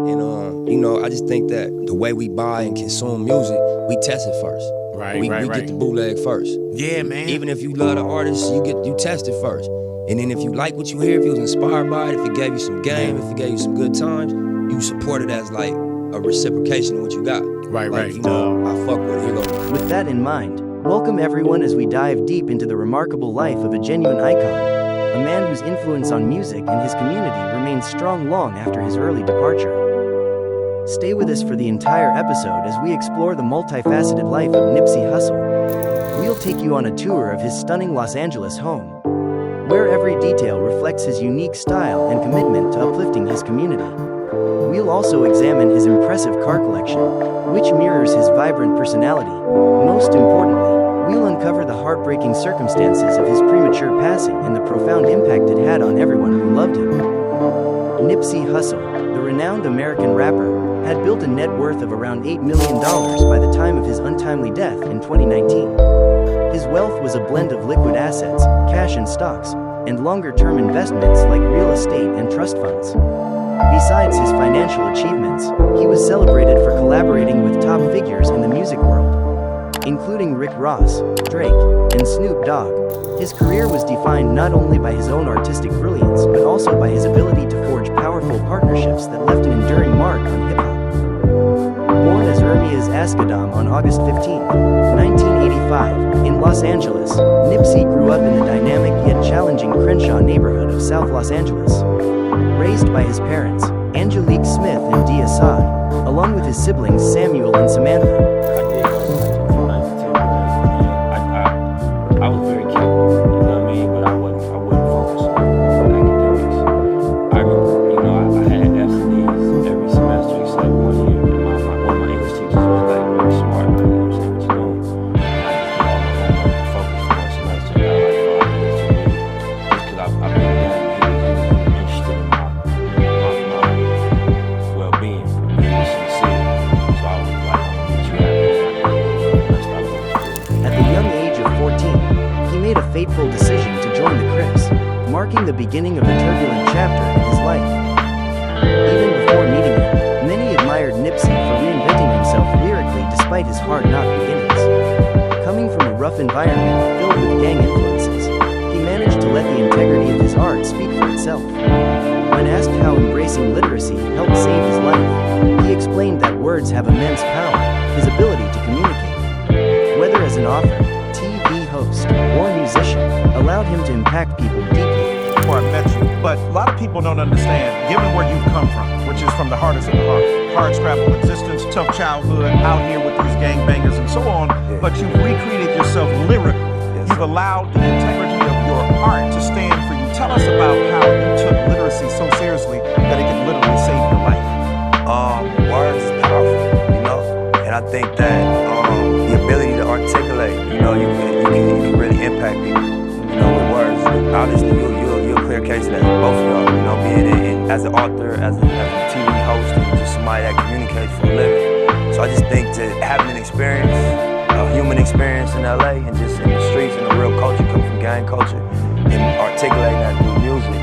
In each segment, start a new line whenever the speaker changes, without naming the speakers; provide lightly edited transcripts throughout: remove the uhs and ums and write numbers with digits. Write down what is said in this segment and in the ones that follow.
And I just think that the way we buy and consume music, we test it first. We get the bootleg first.
Yeah, man.
Even if you love the artist, you test it first. And then if you like what you hear, if you was inspired by it, if it gave you some game, if it gave you some good times, you support it as like a reciprocation of what you got.
Right.
I fuck with it. Here goes.
With that in mind, welcome everyone as we dive deep into the remarkable life of a genuine icon, a man whose influence on music and his community remains strong long after his early departure. Stay with us for the entire episode as we explore the multifaceted life of Nipsey Hussle. We'll take you on a tour of his stunning Los Angeles home, where every detail reflects his unique style and commitment to uplifting his community. We'll also examine his impressive car collection, which mirrors his vibrant personality. Most importantly, we'll uncover the heartbreaking circumstances of his premature passing and the profound impact it had on everyone who loved him. Nipsey Hussle, the renowned American rapper, had built a net worth of around $8 million by the time of his untimely death in 2019. His wealth was a blend of liquid assets, cash and stocks, and longer-term investments like real estate and trust funds. Besides his financial achievements, he was celebrated for collaborating with top figures in the music world, including Rick Ross, Drake, and Snoop Dogg. His career was defined not only by his own artistic brilliance but also by his ability to forge powerful partnerships that left an enduring mark on hip-hop. Born as Ermias Ascadam on August 15, 1985, in Los Angeles, Nipsey grew up in the dynamic yet challenging Crenshaw neighborhood of South Los Angeles. Raised by his parents, Angelique Smith and Dee Assad, along with his siblings Samuel and Samantha.
I was very capable, you know what I mean? But I wouldn't focus on academics. I remember, I had F's and D's every semester except 1 year. And one of my English teachers was like very smart, like, you know what I'm saying, what you doing? And I just did all my homework and focused for 1 semester. Got like 5 years to read. Just because I picked that, he was interested in my well-being, being in the city. So I was like, I'm gonna get you
At the young age of 14, he made a fateful decision to join the Crips, marking the beginning of a turbulent chapter in his life. Even before meeting him, many admired Nipsey for reinventing himself lyrically despite his hard-knock beginnings. Coming from a rough environment filled with gang influences, he managed to let the integrity of his art speak for itself. When asked how embracing literacy helped save his life, he explained that words have immense power, his ability to communicate, whether as an author, TV host, or musician, allowed him to impact people deeply.
Before I met you, but a lot of people don't understand, given where you've come from, which is from the hardest of the hard scrabble existence, tough childhood, out here with these gangbangers and so on, but you've recreated yourself lyrically. You've allowed the integrity of your art to stand for you. Tell us about how you took literacy so seriously that it could literally save your life.
Words is powerful, and I think that the ability to articulate, you can really impact people, with words. Obviously, you're a clear case of that. Both of y'all, being in as an author, as a TV host, and just somebody that communicates for a living. So I just think that having an experience, a human experience in LA, and just in the streets and the real culture, coming from gang culture, and articulating that through music,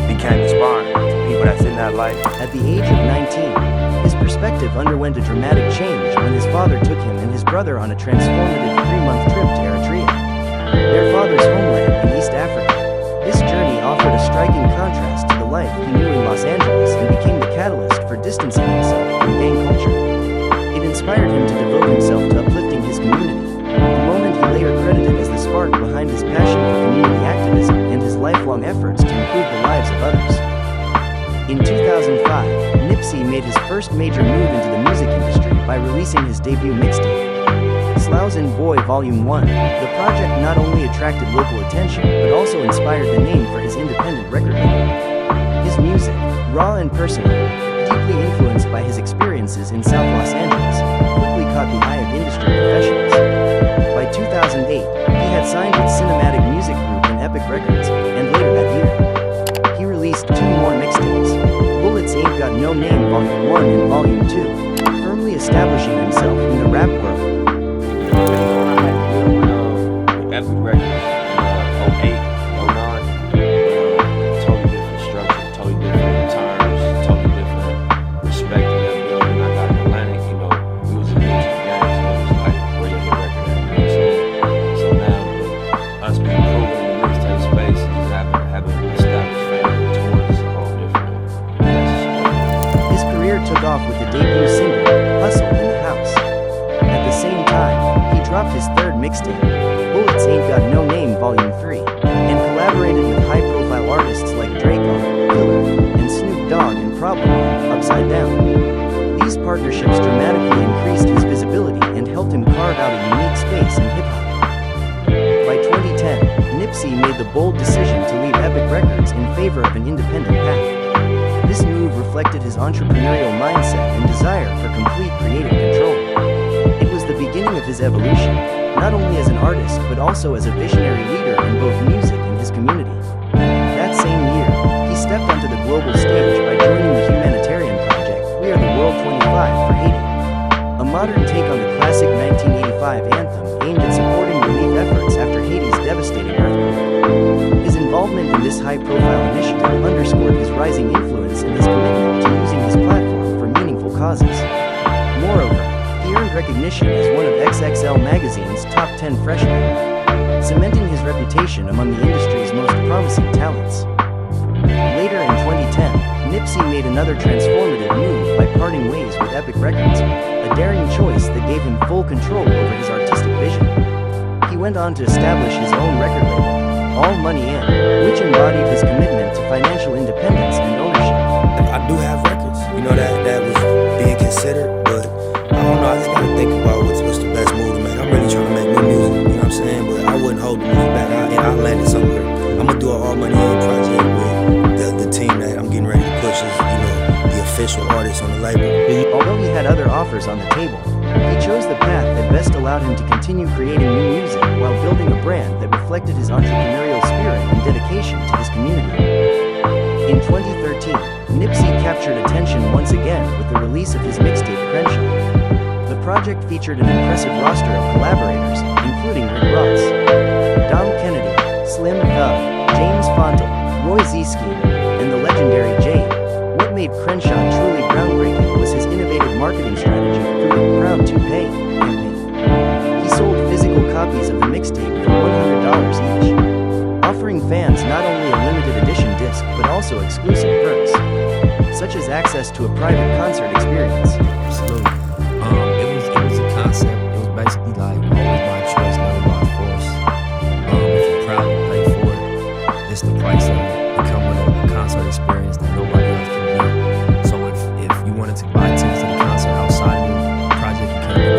became inspiring to people that's in that life.
At the age of 19, his perspective underwent a dramatic change when his father took him and his brother on a transformative 3-month trip to Eritrea, their father's homeland in East Africa. This journey offered a striking contrast to the life he knew in Los Angeles and became the catalyst for distancing himself from gang culture. It inspired him to devote himself to uplifting his community, the moment he later credited as the spark behind his passion for community activism and his lifelong efforts to improve the lives of others. In 2005, Nipsey made his first major move into the music industry by releasing his debut mixtape, Sloughs and Boy Volume 1. The project not only attracted local attention but also inspired the name for his independent record label. His music, raw and personal, deeply influenced by his experiences in South Los Angeles, quickly caught the eye of industry professionals. By 2008, he had signed with Cinematic Music Group and Epic Records, and later that year, he released 2 more mixtapes, Bullets Ain't Got No Name Volume 1 and Volume 2, firmly establishing himself in the rap world.
Epic Records in 08, 09, totally different structure, totally different terms, totally different respect
took off with the debut single, Hustle in the House. At the same time, he dropped his third mixtape, Bullets Ain't Got No Name Volume 3, and collaborated with high-profile artists like Drake on Killer and Snoop Dogg and Problem on Upside Down. These partnerships dramatically increased his visibility and helped him carve out a unique space in hip-hop. By 2010, Nipsey made the bold decision to leave Epic Records in favor of an independent path. This move reflected his entrepreneurial mindset and desire for complete creative control. It was the beginning of his evolution, not only as an artist but also as a visionary leader in both music and his community. That same year, he stepped onto the global stage by joining the humanitarian project We Are the World 25 for Haiti, a modern take on the classic 1985 anthem aimed at supporting relief efforts after Haiti's devastating earthquake. His involvement in this high-profile initiative underscored his rising influence and his commitment to using his platform for meaningful causes. Moreover, he earned recognition as one of XXL Magazine's top 10 freshmen, cementing his reputation among the industry's most promising talents. Later in 2010, Nipsey made another transformative move by parting ways with Epic Records, a daring choice that gave him full control over his artistic vision. He went on to establish his own record label, All Money In, which embodied his commitment to financial independence and ownership.
I do have records, that was being considered, but I don't know, I just gotta think about what's the best move to make. I'm really trying to make new music, you know what I'm saying? But I wouldn't hold the music back, I landed somewhere. I'm gonna do an All Money In project with the team that I'm getting ready to push as, the official artist on the label.
Although he had other offers on the table, he chose the path that best allowed him to continue creating new music while building a brand that reflected his entrepreneurial spirit and dedication to his community. In 2013, Nipsey captured attention once again with the release of his mixtape Crenshaw. The project featured an impressive roster of collaborators, including Rick Ross, Dom Kennedy, Slim Thug, James Fontel, Roy Zisky, and the legendary Jade. What made Crenshaw truly groundbreaking was his innovative marketing strategy through the Proud to Pay campaign. He sold physical copies of the mixtape for $100 each, offering fans not only a limited edition disc but also exclusive perks, such as access to a private concert experience.
Absolutely. It was a concept. It was basically like always by choice, never by force. If you're proud to pay for it, it's the price of it. You come with a concert experience that nobody else can do. So if you wanted to buy tickets to the concert outside of the project, you can't do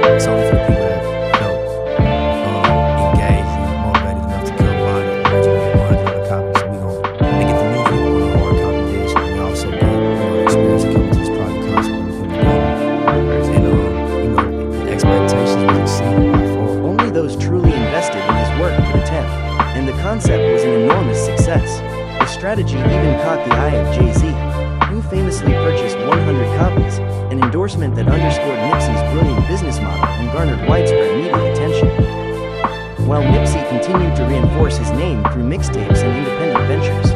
that. It's only for the people that felt engaged and motivated enough to come by the original $100 copy. So they get the music on a hard copy disc, and we also get the experience of coming to this private concert when we put it together. And the expectations was exceeded by far.
Only those truly invested in his work could attend, and the concept was an enormous success. The strategy even caught the eye of Jay-Z, who famously purchased 100 copies, an endorsement that underscored Nipsey's brilliant business model and garnered widespread media attention. While Nipsey continued to reinforce his name through mixtapes and independent ventures,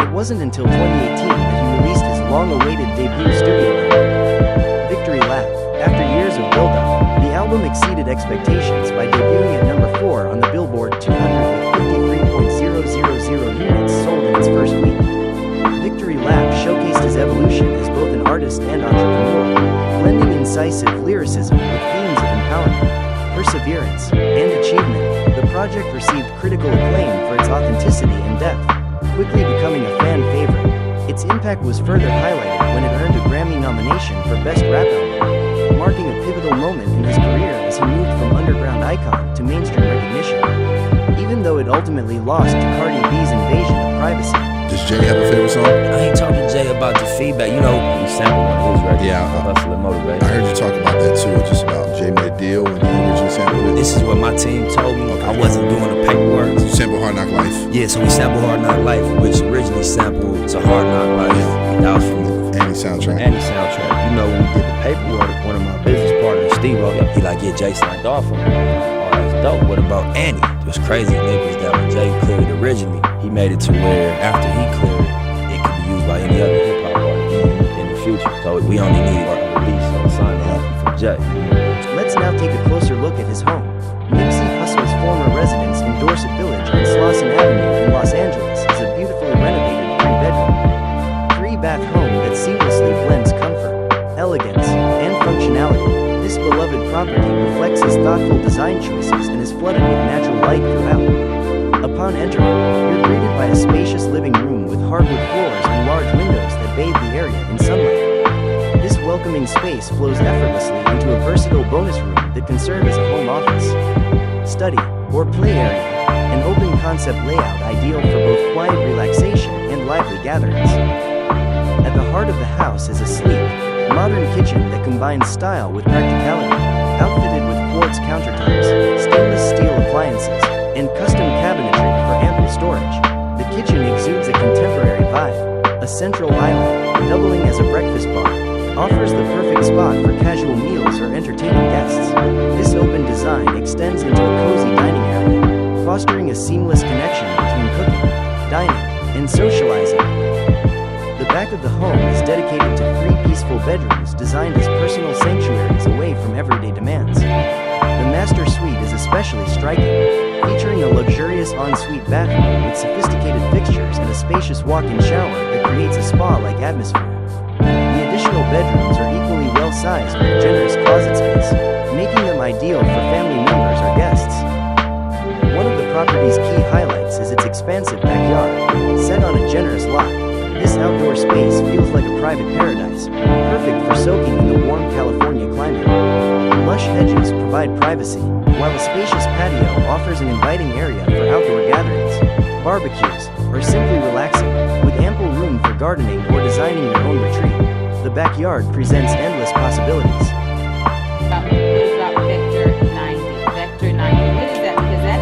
it wasn't until 2018 that he released his long-awaited debut studio album, Victory Lap. After years of build-up, the album exceeded expectations by debuting at number 4 on the Billboard 200 with 53.000 units sold in its first week. Victory Lap showcased his evolution as both an artist and entrepreneur, blending incisive lyricism with themes of empowerment, perseverance, and achievement. The project received critical acclaim for its authenticity and depth, quickly becoming a fan favorite. Its impact was further highlighted when it earned a Grammy nomination for Best Rap Album, marking a pivotal moment in his career as he moved from underground icon to mainstream recognition, even though it ultimately lost to Cardi B's invasion of privacy.
Does Jay have a favorite song?
I ain't talked to Jay about the feedback. We sampled one of his records.
Yeah,
Hustle and Motivate.
I heard you talk about that too, just about Jay made a deal and he originally sampled it.
This is what my team told me.
Okay.
I wasn't doing the paperwork.
You sampled Hard Knock Life.
Yeah, so we sampled Hard Knock Life, which originally sampled to Hard Knock Life. That was from
Andy soundtrack.
Andy soundtrack. When we did the paperwork, one of my business partners, Steve-O, he yeah, Jay signed off on it. Oh, that's dope. What about Andy? It was crazy, niggas, that when Jay cleared it originally, he made it to where after he cleared it could be used by any other hip-hop artist in the future. So we only needed a release on sign off from Jay.
Let's now take a closer look at his home. Nipsey Hussle's former residence in Dorset Village on Slauson Avenue in Los Angeles is a beautifully renovated 3-bedroom, 3-bath home that seamlessly blends comfort, thoughtful design choices and is flooded with natural light throughout. Upon entering, you're greeted by a spacious living room with hardwood floors and large windows that bathe the area in sunlight. This welcoming space flows effortlessly into a versatile bonus room that can serve as a home office, study, or play area, an open concept layout ideal for both quiet relaxation and lively gatherings. At the heart of the house is a sleek, modern kitchen that combines style with practicality, outfitted with quartz countertops, stainless steel appliances, and custom cabinetry for ample storage. The kitchen exudes a contemporary vibe. A central island, doubling as a breakfast bar, offers the perfect spot for casual meals or entertaining guests. This open design extends into a cozy dining area, fostering a seamless connection between cooking, dining, and socializing. The back of the home is dedicated to 3 peaceful bedrooms designed as personal sanctuaries away from everyday demands. The master suite is especially striking, featuring a luxurious ensuite bathroom with sophisticated fixtures and a spacious walk-in shower that creates a spa-like atmosphere. The additional bedrooms are equally well-sized with generous closet space, making them ideal for family members or guests. One of the property's key highlights is its expansive backyard, set on a generous lot. This outdoor space feels like a private paradise, perfect for soaking in the warm California climate. Lush hedges provide privacy, while a spacious patio offers an inviting area for outdoor gatherings, barbecues, or simply relaxing, with ample room for gardening or designing your own retreat. The backyard presents endless possibilities.
What is about Vector 90? Vector 90. What is that? Because that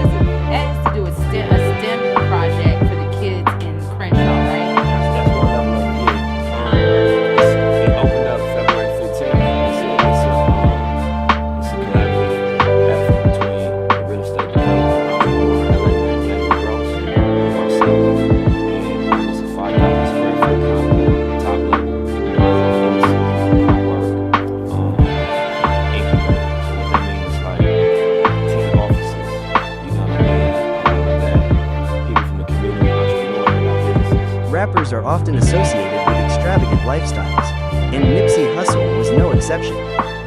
has to do with a STEM project for the kids in Crenshaw, right?
That's one of them. Yeah. It opened up February 15th. It's a collaborative effort between the real estate developer Jamie Gross and myself. And it's a 5,000 square foot compound, top level.
Rappers are often associated with extravagant lifestyles, and Nipsey Hussle was no exception.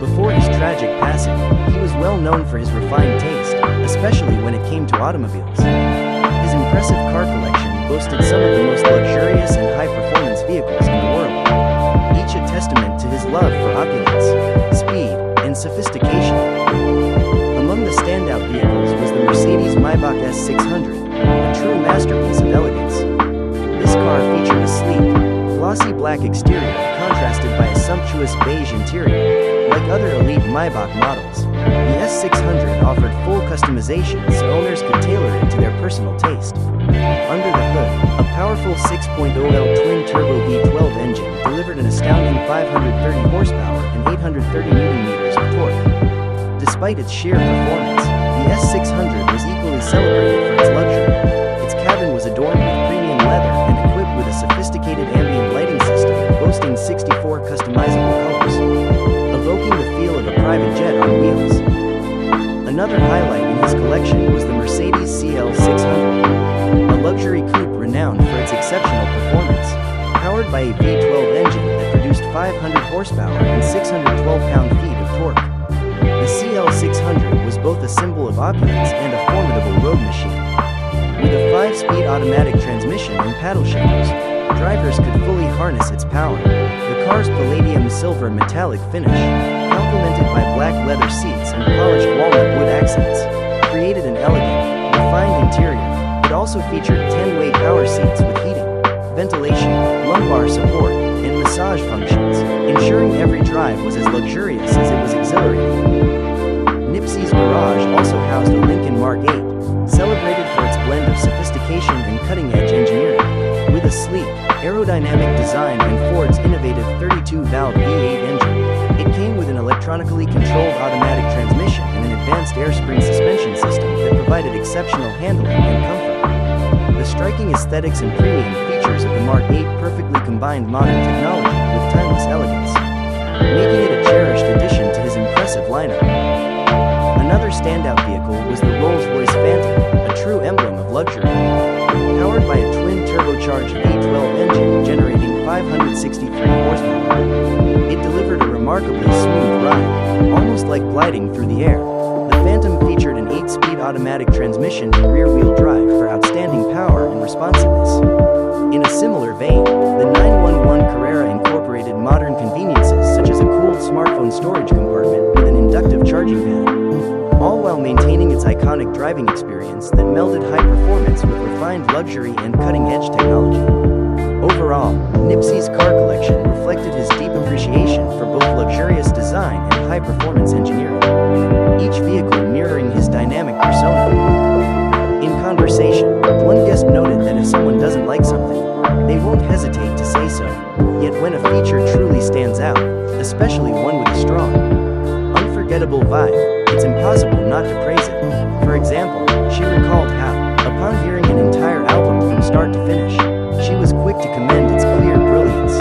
Before his tragic passing, he was well known for his refined taste, especially when it came to automobiles. His impressive car collection boasted some of the most luxurious and high-performance vehicles in the world, each a testament to his love for opulence, speed, and sophistication. Among the standout vehicles was the Mercedes Maybach S600, a true masterpiece of elegance. This car featured a sleek, glossy black exterior contrasted by a sumptuous beige interior. Like other elite Maybach models, the S600 offered full customization so owners could tailor it to their personal taste. Under the hood, a powerful 6.0L twin-turbo V12 engine delivered an astounding 530 horsepower and 830 Nm of torque. Despite its sheer performance, the S600 was equally celebrated for its luxury. Its cabin was adorned with premium leather and equipped with a sophisticated ambient lighting system boasting 64 customizable colors, evoking the feel of a private jet on wheels. Another highlight in his collection was the Mercedes CL600, a luxury coupe renowned for its exceptional performance. Powered by a V12 engine that produced 500 horsepower and 612 pound-feet of torque. The CL600 was both a symbol of opulence and a formidable road machine. With a 5-speed automatic transmission and paddle shifters, drivers could fully harness its power. The car's palladium silver metallic finish, complemented by black leather seats and polished walnut wood accents, created an elegant, refined interior. It also featured 10-way power seats with heating, ventilation, lumbar support, and massage functions, ensuring every drive was as luxurious as it was exhilarating. Nipsey's garage also housed a Lincoln Mark 8, celebrated for its blend of sophistication and cutting-edge engineering. With a sleek, aerodynamic design and Ford's innovative 32-valve V8 engine, it came with an electronically controlled automatic transmission and an advanced air-spring suspension system that provided exceptional handling and comfort. The striking aesthetics and premium features of the Mark 8 perfectly combined modern technology with timeless elegance, making it a cherished addition to his impressive lineup. Another standout vehicle was the Rolls-Royce Phantom, a true emblem of luxury. Powered by a twin-turbocharged V12 engine generating 563 horsepower, it delivered a remarkably smooth ride, almost like gliding through the air. The Phantom automatic transmission and rear-wheel drive for outstanding power and responsiveness. In a similar vein, the 911 Carrera incorporated modern conveniences such as a cooled smartphone storage compartment with an inductive charging pad, all while maintaining its iconic driving experience that melded high performance with refined luxury and cutting-edge technology. Overall, Nipsey's car collection reflected his deep appreciation for both luxurious design and high-performance engineering, each vehicle mirroring his dynamic persona. In conversation, one guest noted that if someone doesn't like something, they won't hesitate to say so. Yet when a feature truly stands out, especially one with a strong, unforgettable vibe, it's impossible not to praise it. For example, she recalled how, upon hearing an entire album from start to finish, she was quick to commend its clear brilliance.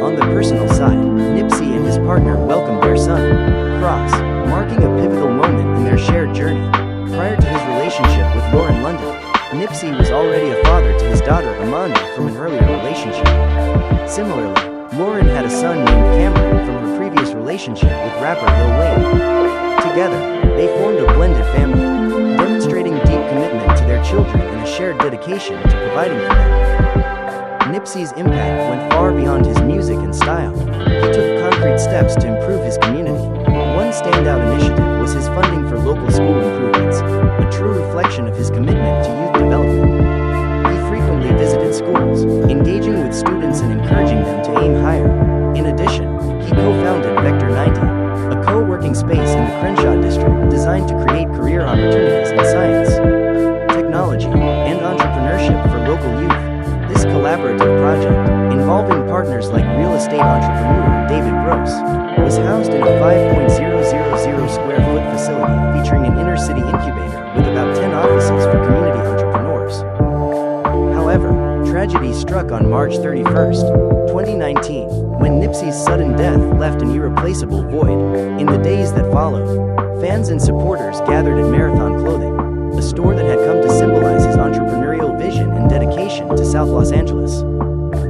On the personal side, Nipsey and his partner welcomed their son, Cross, marking a pivotal moment in their shared journey. Prior to his relationship with Lauren London, Nipsey was already a father to his daughter Amani from an earlier relationship. Similarly, Lauren had a son named Cameron from her previous relationship with rapper Lil Wayne. Together, they formed a blended family, demonstrating deep commitment to their children and a shared dedication to providing for them. Nipsey's impact went far beyond his music and style. He took concrete steps to improve his community. One standout initiative was his funding for local school improvements, a true reflection of his commitment to youth development. He frequently visited schools, engaging with students and encouraging them to aim higher. In addition, he co-founded Vector 90, a co-working space in the Crenshaw district designed to create career opportunities in science, technology, and entrepreneurship for local youth. This collaborative project, involving partners like real estate entrepreneur David Gross, was housed in a 5.000 square foot facility featuring an inner-city incubator with about 10 offices for community entrepreneurs. However, tragedy struck on March 31st, 2019, when Nipsey's sudden death left an irreplaceable void. In the days that followed, fans and supporters gathered at Marathon Clothing, a store that had come to symbolize his entrepreneurial vision and dedication to South Los Angeles.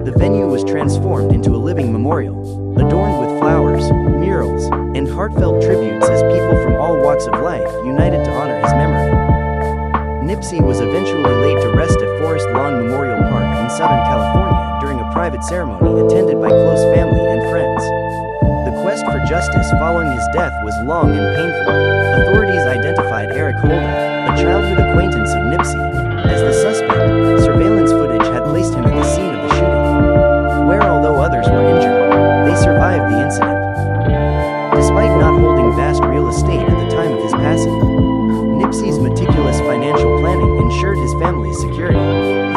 The venue was transformed into a living memorial, adorned with flowers, murals, and heartfelt tributes as people from all walks of life united to honor his memory. Nipsey was eventually laid to rest at Forest Lawn Memorial Park in Southern California during a private ceremony attended by close family and friends. The quest for justice following his death was long and painful. Authorities identified Eric Holder, a childhood acquaintance of Nipsey, as the suspect. Surveillance footage had placed him at the scene of the shooting, where although others were injured, they survived the incident. Despite not holding vast real estate at the time of his passing, Nipsey's meticulous financial planning ensured his family's security.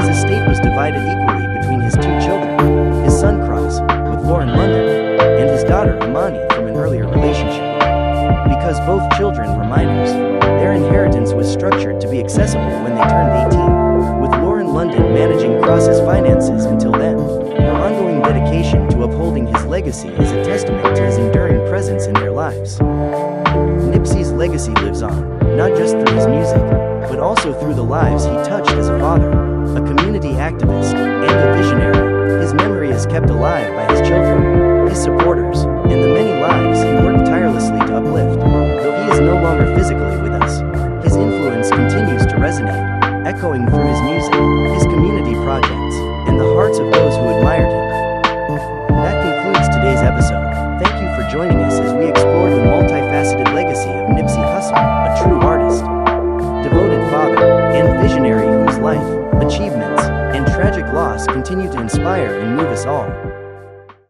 His estate was divided equally between his two children, his son Cross, with Lauren London, and his daughter Amani from an earlier relationship. Because both children were minors, their inheritance was structured to be accessible when they turned 18, with Lauren London managing Cross's finances until then. Her ongoing dedication to upholding his legacy is a testament to his enduring presence in their lives. Nipsey's legacy lives on, not just through his music, but also through the lives he touched as a father, a community activist, and a visionary. His memory is kept alive by his children, his supporters, and the many lives he worked tirelessly to uplift. Though he is no longer physically with us, his influence continues to resonate, echoing through his music, his community projects, and the hearts of those who admired him. That concludes today's episode. Thank you for joining us as we explore the multifaceted legacy of Nipsey Hussle, a true artist, devoted father, and visionary whose life, achievements, and tragic loss continue to inspire and move us all.